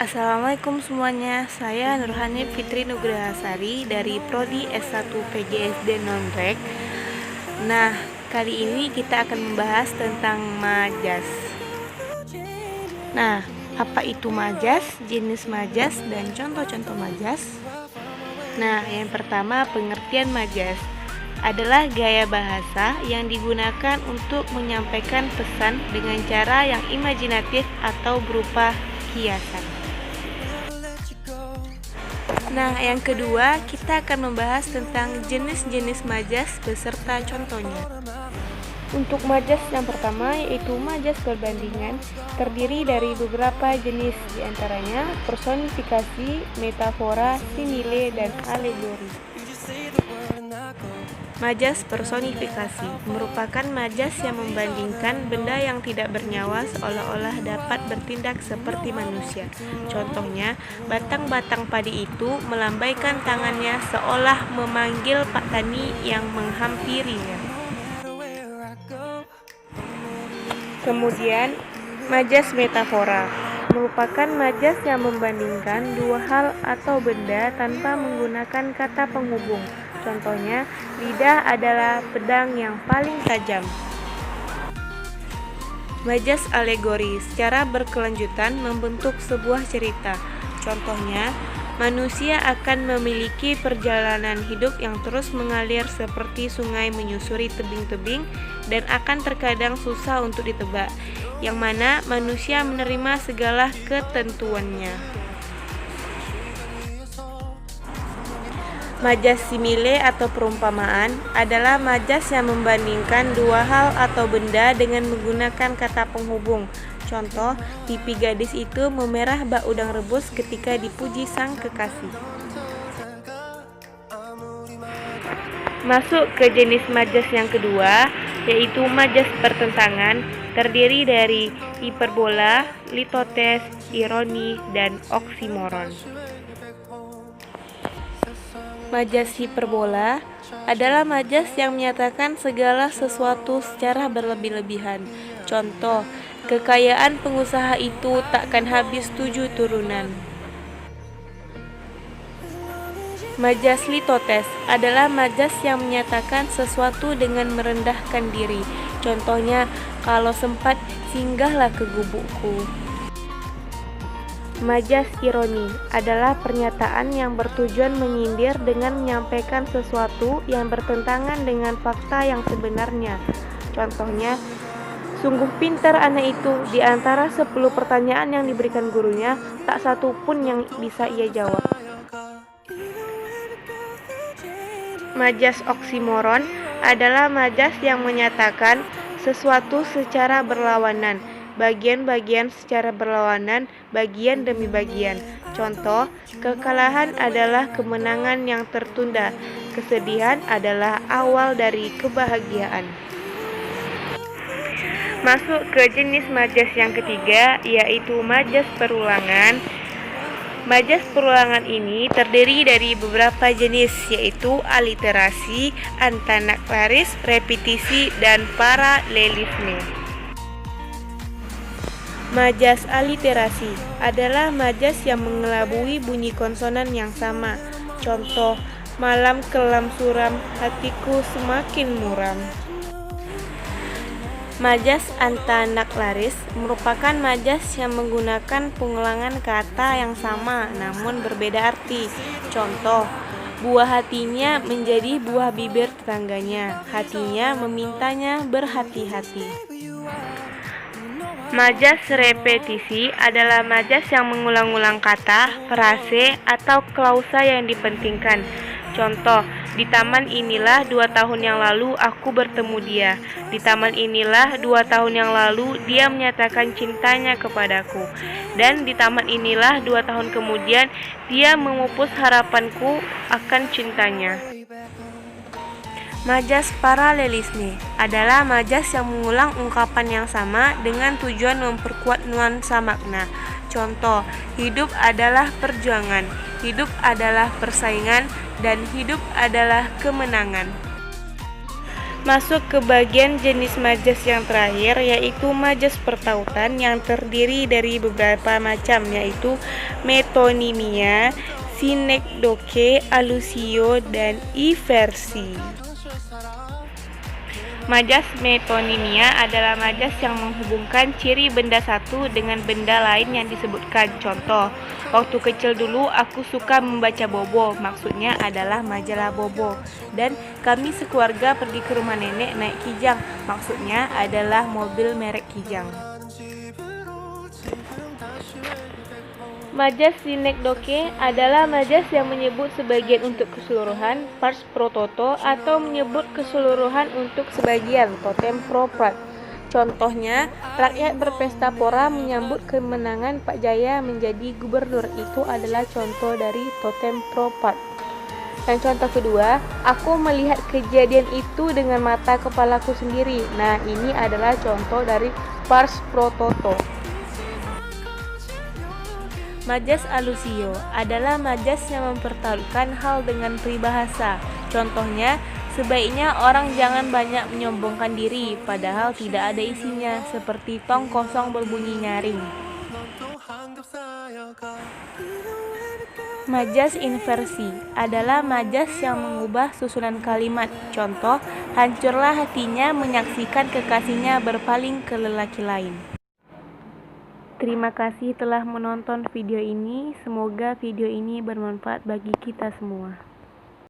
Assalamualaikum semuanya, saya Nurhani Fitri Nugrahasari dari Prodi S1 PGSD Nonrek. Nah, kali ini kita akan membahas tentang majas. Nah, apa itu majas, jenis majas, dan contoh-contoh majas? Nah, yang pertama, pengertian majas adalah gaya bahasa yang digunakan untuk menyampaikan pesan dengan cara yang imajinatif atau berupa kiasan. Nah, yang kedua, kita akan membahas tentang jenis-jenis majas beserta contohnya. Untuk majas yang pertama yaitu majas perbandingan, terdiri dari beberapa jenis, diantaranya personifikasi, metafora, simile, dan alegori. Majas personifikasi merupakan majas yang membandingkan benda yang tidak bernyawa seolah-olah dapat bertindak seperti manusia. Contohnya, batang-batang padi itu melambaikan tangannya seolah memanggil Pak Tani yang menghampirinya. Kemudian, majas metafora merupakan majas yang membandingkan dua hal atau benda tanpa menggunakan kata penghubung. Contohnya, lidah adalah pedang yang paling tajam. Majas alegori secara berkelanjutan membentuk sebuah cerita. Contohnya, manusia akan memiliki perjalanan hidup yang terus mengalir seperti sungai menyusuri tebing-tebing dan akan terkadang susah untuk ditebak, yang mana manusia menerima segala ketentuannya. Majas simile atau perumpamaan adalah majas yang membandingkan dua hal atau benda dengan menggunakan kata penghubung. Contoh, pipi gadis itu memerah bak udang rebus ketika dipuji sang kekasih. Masuk ke jenis majas yang kedua, yaitu majas pertentangan, terdiri dari hiperbola, litotes, ironi, dan oksimoron. Majas hiperbola adalah majas yang menyatakan segala sesuatu secara berlebih-lebihan. Contoh, kekayaan pengusaha itu takkan habis 7 turunan. Majas litotes adalah majas yang menyatakan sesuatu dengan merendahkan diri. Contohnya, kalau sempat singgahlah ke gubukku. Majas ironi adalah pernyataan yang bertujuan menyindir dengan menyampaikan sesuatu yang bertentangan dengan fakta yang sebenarnya. Contohnya, sungguh pintar anak itu, di antara 10 pertanyaan yang diberikan gurunya, tak satu pun yang bisa ia jawab. Majas oksimoron adalah majas yang menyatakan sesuatu secara berlawanan, bagian-bagian secara berlawanan, bagian demi bagian. Contoh, kekalahan adalah kemenangan yang tertunda, kesedihan adalah awal dari kebahagiaan. Masuk ke jenis majas yang ketiga, yaitu majas perulangan. Majas perulangan ini terdiri dari beberapa jenis, yaitu aliterasi, antanaklaris, repetisi, dan paralelisme. Majas aliterasi adalah majas yang mengelabui bunyi konsonan yang sama. Contoh, malam kelam suram, hatiku semakin muram. Majas antanaklaris merupakan majas yang menggunakan pengulangan kata yang sama namun berbeda arti. Contoh, buah hatinya menjadi buah bibir tetangganya, hatinya memintanya berhati-hati. Majas repetisi adalah majas yang mengulang-ulang kata, frase, atau klausa yang dipentingkan. Contoh, di taman inilah 2 tahun yang lalu aku bertemu dia. Di taman inilah 2 tahun yang lalu dia menyatakan cintanya kepadaku. Dan di taman inilah 2 tahun kemudian dia memupus harapanku akan cintanya. Majas paralelisme adalah majas yang mengulang ungkapan yang sama dengan tujuan memperkuat nuansa makna. Contoh, hidup adalah perjuangan, hidup adalah persaingan, dan hidup adalah kemenangan. Masuk ke bagian jenis majas yang terakhir, yaitu majas pertautan yang terdiri dari beberapa macam, yaitu metonimia, sinekdoche, alusio, dan inversi. Majas metonimia adalah majas yang menghubungkan ciri benda satu dengan benda lain yang disebutkan. Contoh, waktu kecil dulu aku suka membaca Bobo, maksudnya adalah majalah Bobo. Dan kami sekeluarga pergi ke rumah nenek naik Kijang, maksudnya adalah mobil merek Kijang. Majas sinekdoche adalah majas yang menyebut sebagian untuk keseluruhan, pars pro toto, atau menyebut keseluruhan untuk sebagian, totem pro prat. Contohnya, rakyat berpesta pora menyambut kemenangan Pak Jaya menjadi gubernur. Itu adalah contoh dari totem pro prat. Dan contoh kedua, aku melihat kejadian itu dengan mata kepalaku sendiri. Nah, ini adalah contoh dari pars pro toto. Majas alusio adalah majas yang mempertaruhkan hal dengan peribahasa. Contohnya, sebaiknya orang jangan banyak menyombongkan diri, padahal tidak ada isinya, seperti tong kosong berbunyi nyaring. Majas inversi adalah majas yang mengubah susunan kalimat. Contoh, hancurlah hatinya menyaksikan kekasihnya berpaling ke lelaki lain. Terima kasih telah menonton video ini. Semoga video ini bermanfaat bagi kita semua.